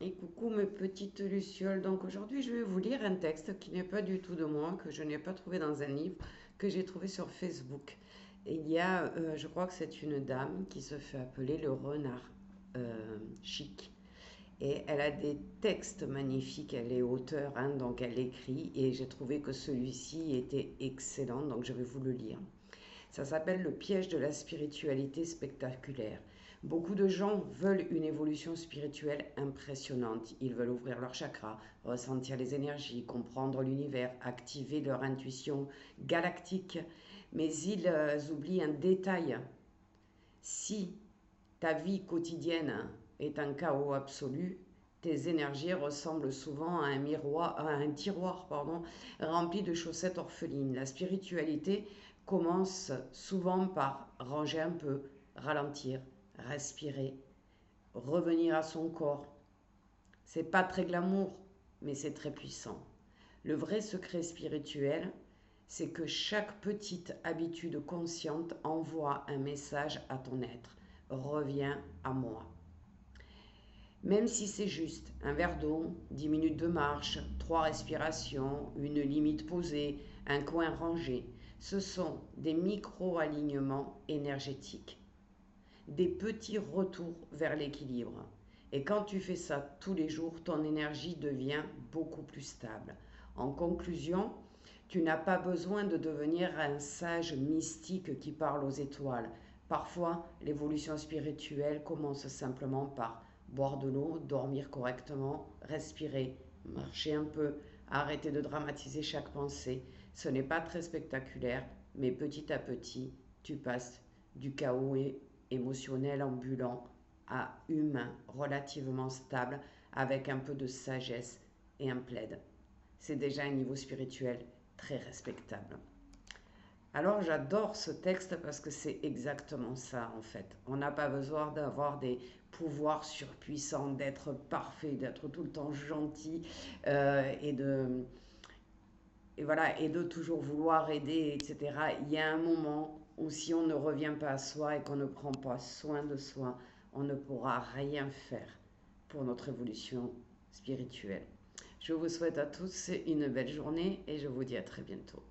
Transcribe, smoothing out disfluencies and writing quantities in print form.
Et coucou mes petites lucioles. Donc aujourd'hui je vais vous lire un texte qui n'est pas du tout de moi, que je n'ai pas trouvé dans un livre, que j'ai trouvé sur Facebook. Et il y a, je crois que c'est une dame qui se fait appeler le renard chic. Et elle a des textes magnifiques, elle est auteure, hein, donc elle écrit, et j'ai trouvé que celui-ci était excellent, donc je vais vous le lire. Ça s'appelle le piège de la spiritualité spectaculaire. Beaucoup de gens veulent une évolution spirituelle impressionnante. Ils veulent ouvrir leur chakra, ressentir les énergies, comprendre l'univers, activer leur intuition galactique. Mais ils oublient un détail. Si ta vie quotidienne est un chaos absolu, tes énergies ressemblent souvent à un tiroir rempli de chaussettes orphelines. La spiritualité commence souvent par ranger un peu, ralentir, respirer, revenir à son corps. C'est pas très glamour, mais c'est très puissant. Le vrai secret spirituel, c'est que chaque petite habitude consciente envoie un message à ton être. Reviens à moi. Même si c'est juste un verre d'eau, 10 minutes de marche, 3 respirations, une limite posée, un coin rangé, ce sont des micro-alignements énergétiques, des petits retours vers l'équilibre. Et quand tu fais ça tous les jours, ton énergie devient beaucoup plus stable. En conclusion, tu n'as pas besoin de devenir un sage mystique qui parle aux étoiles. Parfois, l'évolution spirituelle commence simplement par boire de l'eau, dormir correctement, respirer, marcher un peu, arrêter de dramatiser chaque pensée. Ce n'est pas très spectaculaire, mais petit à petit, tu passes du chaos émotionnel ambulant à humain relativement stable avec un peu de sagesse et un plaid. C'est déjà un niveau spirituel très respectable. Alors j'adore ce texte parce que c'est exactement ça en fait. On n'a pas besoin d'avoir des pouvoirs surpuissants, d'être parfait, d'être tout le temps gentil et voilà, et de toujours vouloir aider, etc. Il y a un moment où si on ne revient pas à soi et qu'on ne prend pas soin de soi, on ne pourra rien faire pour notre évolution spirituelle. Je vous souhaite à tous une belle journée et je vous dis à très bientôt.